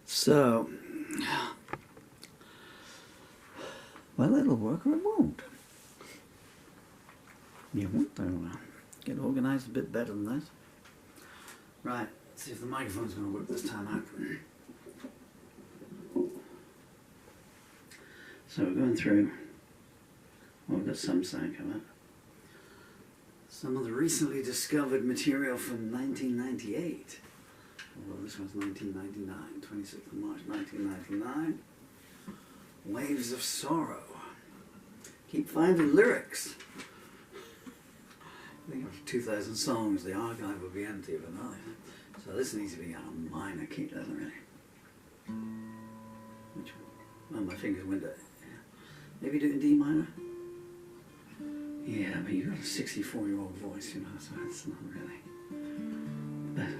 So, well, it'll work or it won't. You want to get organised a bit better than this. Right, let's see if the microphone's going to work this time out. So we're going through, well, we've got some sound come out. Some of the recently discovered material from 1998. Although this one's 1999, 26th of March 1999. Waves of Sorrow. Keep finding lyrics. I think of 2,000 songs, the archive will be empty of another. So this needs to be on a minor key, doesn't it really? Which one? Oh, my fingers went out. Maybe do it in D minor? Yeah, but you've got a 64-year-old voice, you know, so it's not really. But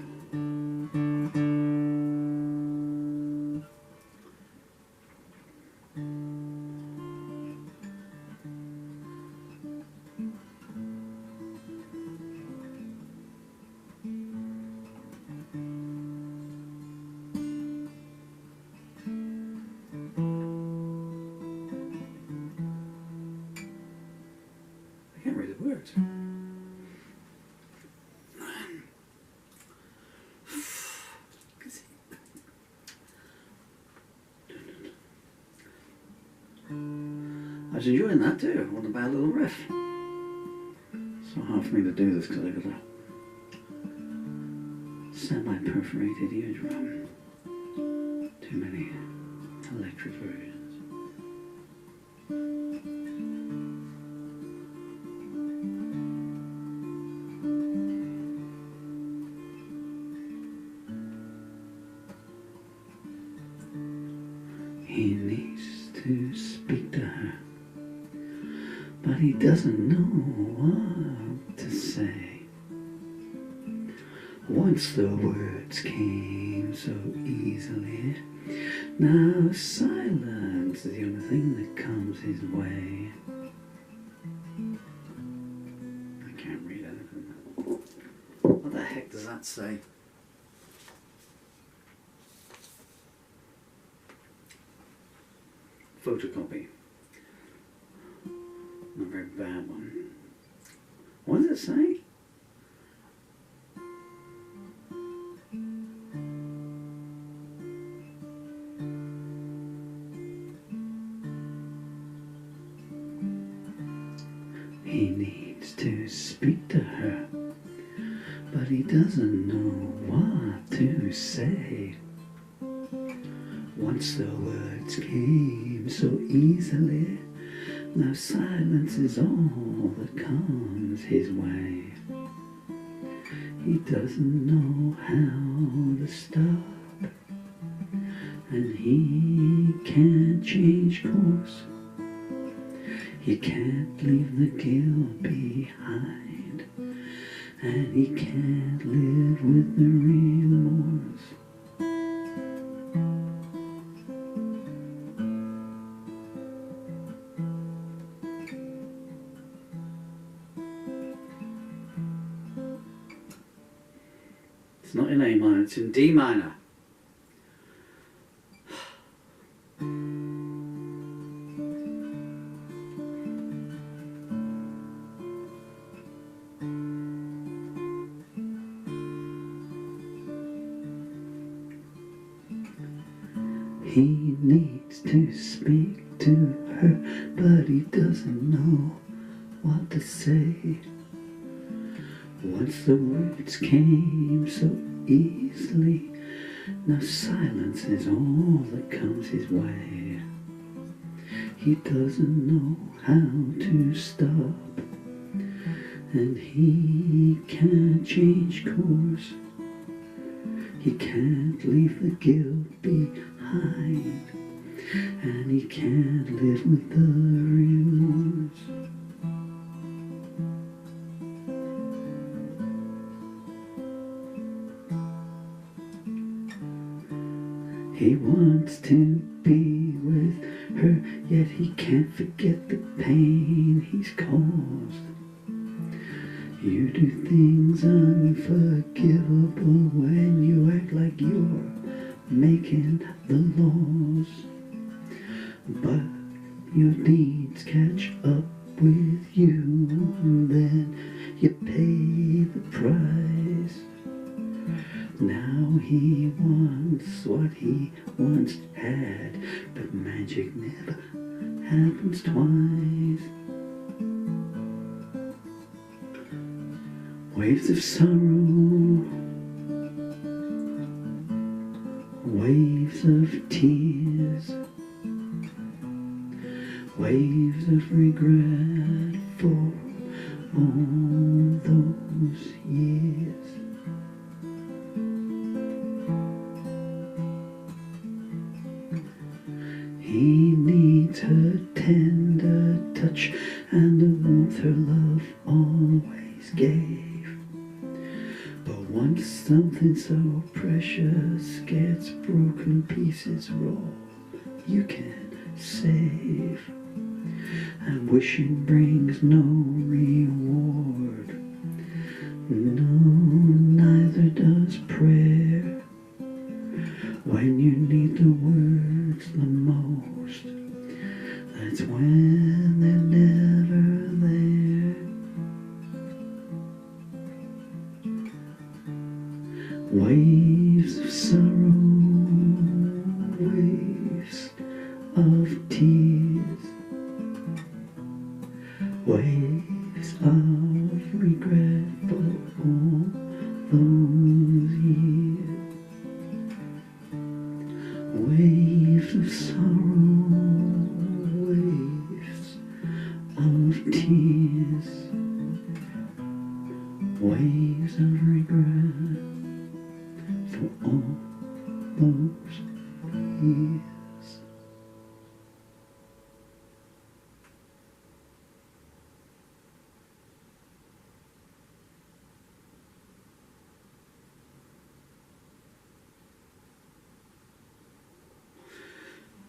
I can't read the words. I was enjoying that too. What a bad little riff. So hard for me to do this because I've got a semi-perforated eardrum. Too many electric versions. He needs to speak to her, but he doesn't know what to say. Once the words came so easily, now silence is the only thing that comes his way. I can't read anything. What the heck does that say? Photocopy. Not a very bad one. What does it say? He needs to speak to her, but he doesn't know what to say. Once the words came so easily, now silence is all that comes his way. He doesn't know how to stop, and he can't change course. He can't leave the guilt behind, and he can't live with the remorse. It's not in A minor, it's in D minor. He needs to speak to her, but he doesn't know what to say. Once the words came so easily, now silence is all that comes his way. He doesn't know how to stop, and he can't change course. He can't leave the guilt behind, and he can't live with the remorse. He wants to be with her, yet he can't forget the pain he's caused. You do things unforgivable when you act like you're making the laws, but your deeds catch up with you, and then you pay the price. Now he wants what he once had, but magic never happens twice. Waves of sorrow, waves of tears, waves of regret for all those years. He needs her tender touch and the warmth her love always gave. But once something so precious gets broken pieces raw, you can't save. And wishing brings no reward. No, neither does prayer. When you need the words the most, that's when they're never there. Waves of sorrow, waves of tears, waves of regret for all those years. Waves of sorrow, waves of tears, waves of regret for all those years.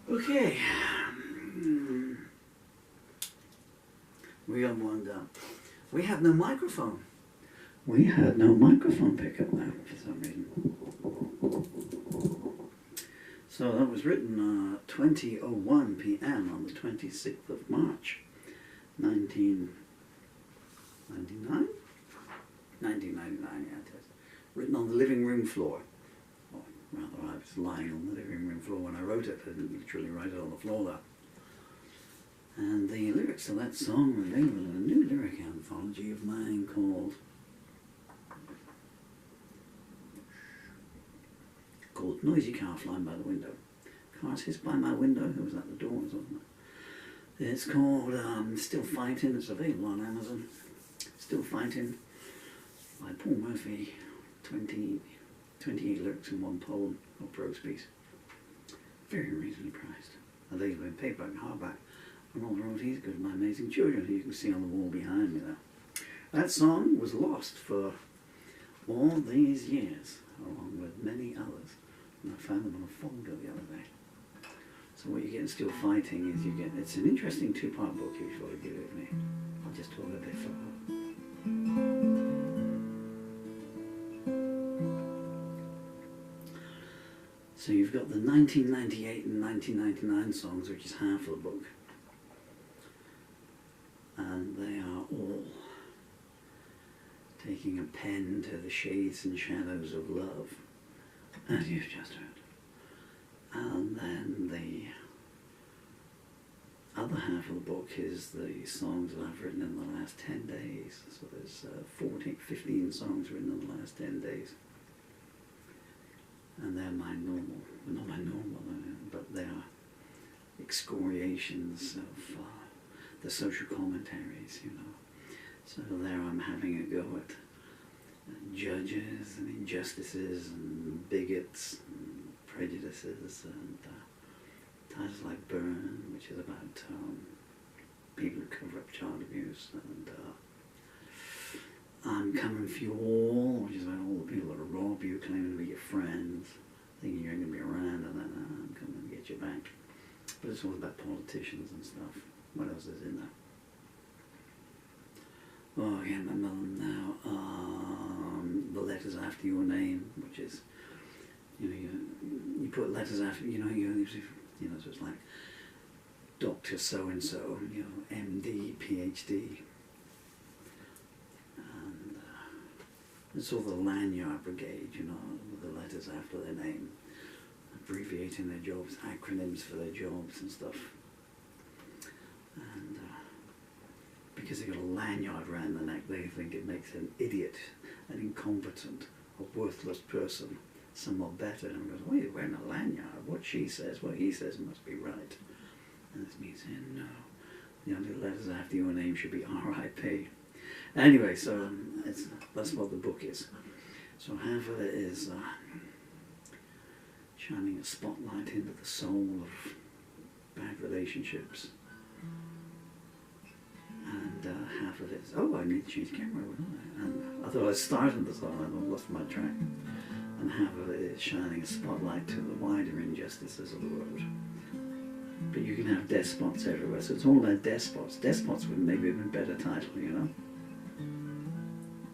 Okay, we got one down. We have no microphone. We had no microphone pickup now for some reason. So that was written 20:01 p.m. on the 26th of March, 1999? 1999, yeah, it is. Written on the living room floor. Rather, I was lying on the living room floor when I wrote it. I didn't literally write it on the floor there. And the lyrics to that song are available in a new lyric anthology of mine called Noisy Car Flying by the Window. Cars hiss by my window. Who was at the door or something? It's called Still Fighting. It's available on Amazon. Still Fighting by Paul Murphy. 28 lyrics in one poem or prose piece. Very reasonably priced. Available in paperback and hardback. And all the royalties go to My Amazing Children, who you can see on the wall behind me there. That song was lost for all these years, along with many others. And I found them on a folder the other day. So what you get in Still Fighting is it's an interesting two-part book if you want to give it with me. I'll just talk a bit further. So you've got the 1998 and 1999 songs, which is half of the book. And they are all taking a pen to the shades and shadows of love, as you've just heard. And then the other half of the book is the songs that I've written in the last 10 days. So there's 15 songs written in the last 10 days. And they're my normal, not my normal, but they are excoriations of the social commentaries, you know. So there I'm having a go at judges and injustices and bigots and prejudices and titles like Burn, which is about people who cover up child abuse, and I'm Coming for You All, which is about all the people that rob you, claiming to be your friends, thinking you're going to be around, and then I'm coming to get you back. But it's all about politicians and stuff. What else is in there? Oh, I can't remember them now. The Letters After Your Name, which is You know, you put letters after, so it's like Dr. So-and-so, MD, PhD. And it's all the lanyard brigade, with the letters after their name, abbreviating their jobs, acronyms for their jobs and stuff. And because they've got a lanyard around the neck, they think it makes an idiot, an incompetent, a worthless person somewhat better. And goes, well, you're wearing a lanyard. What she says, what he says must be right. And it's me saying, no, the only letters after your name should be R.I.P. Anyway, so that's what the book is. So half of it is shining a spotlight into the soul of bad relationships. And half of it is, I need to change the camera, wouldn't I? And I thought I started the song, and I lost my track. And half of it is shining a spotlight to the wider injustices of the world. But you can have despots everywhere, so it's all about despots. Despots would maybe have been a better title,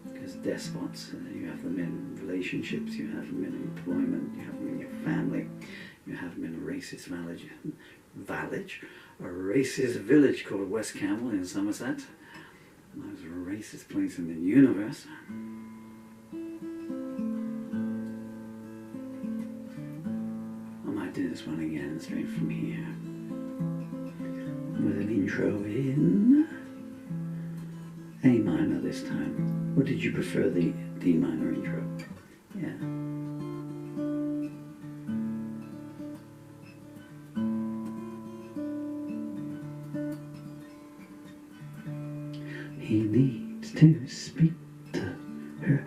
Because despots, you have them in relationships, you have them in employment, you have them in your family, you have them in a racist village called West Campbell in Somerset. And that was the racist place in the universe. I might do this one again straight from here, with an intro in A minor this time. Or did you prefer the D minor intro? Yeah. He needs to speak to her,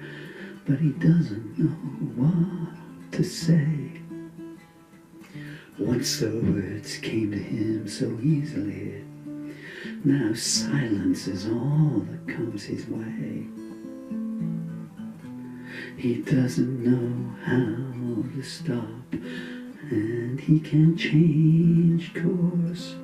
but he doesn't know what to say. Once the words came to him so easily, now silence is all that comes his way. He doesn't know how to stop, and he can't change course.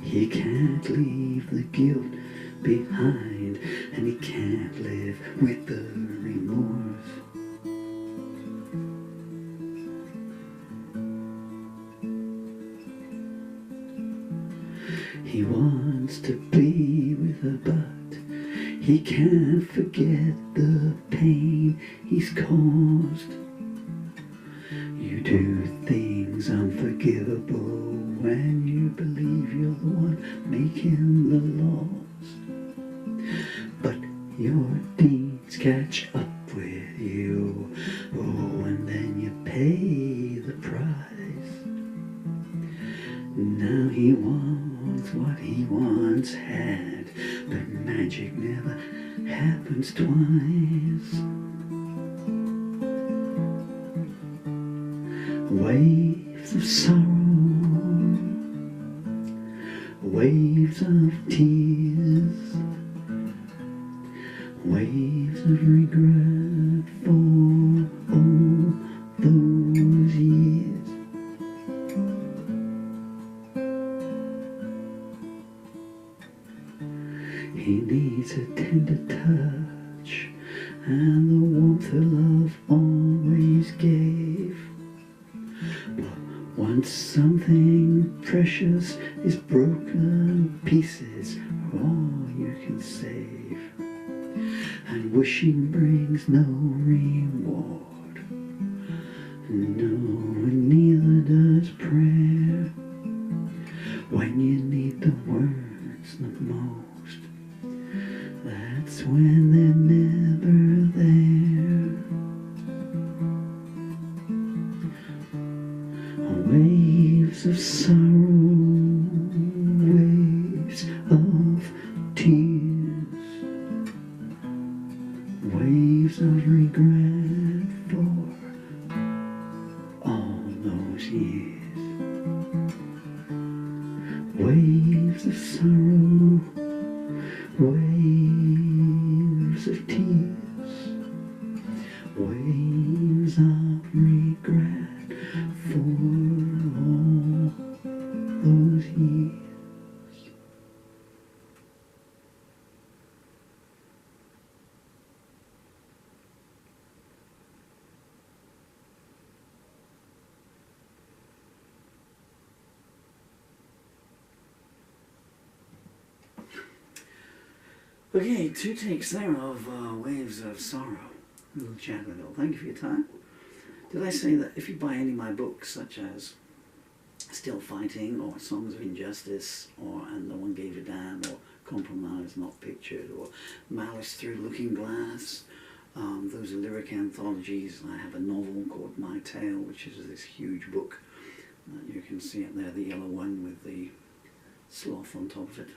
He can't leave the guilt behind, and he can't live with the remorse. He wants to be with her, but he can't forget the pain he's caused. You do things unforgivable when you believe you're the one making the laws. But your deeds catch up with you, and then you pay the price. Now he wants what he once had, but magic never happens twice. Waves of sorrow, waves of tears, waves of regret for all those years. He needs a tender touch and the warmth her love always gave. But once something precious is broken, pieces are all you can save. And wishing brings no reward, no, and neither does prayer. When you need the words the most, that's when they're never there. Waves of sorrow, waves of tears, waves of regret for all those years. Waves of sorrow, waves of tears, waves of regret for all those years. Okay, 2 takes there of Waves of Sorrow. Little chat with it all. Thank you for your time. Did I say that if you buy any of my books, such as Still Fighting, or Songs of Injustice, or And No One Gave a Damn, or Compromise Not Pictured, or Malice Through Looking Glass, those are lyric anthologies. I have a novel called My Tale, which is this huge book. You can see it there, the yellow one with the sloth on top of it.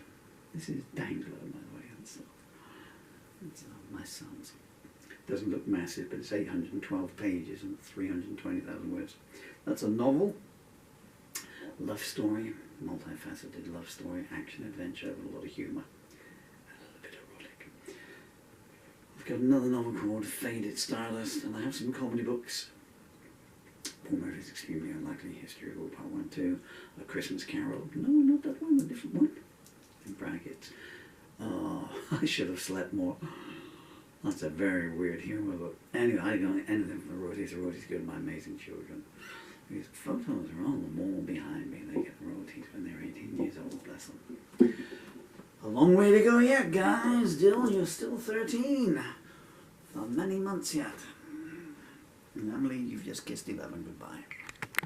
This is Dangler, by the way. It's my son's. Doesn't look massive, but it's 812 pages and 320,000 words. That's a novel, love story, multifaceted love story, action adventure with a lot of humour, and a little bit erotic. I've got another novel called Faded Stardust, and I have some comedy books. Paul Murphy's Extremely Unlikely History of All Part 1 2, A Christmas Carol. No, not that one, a different one. In brackets. Oh, I should have slept more. That's a very weird humour book. Anyway, I don't know anything from the royalties. The royalties go to My Amazing Children. These photos are on the wall behind me. They get royalties when they're 18 years old, bless them. A long way to go yet, guys. Dill, you're still 13. For many months yet. And Emily, you've just kissed 11 goodbye.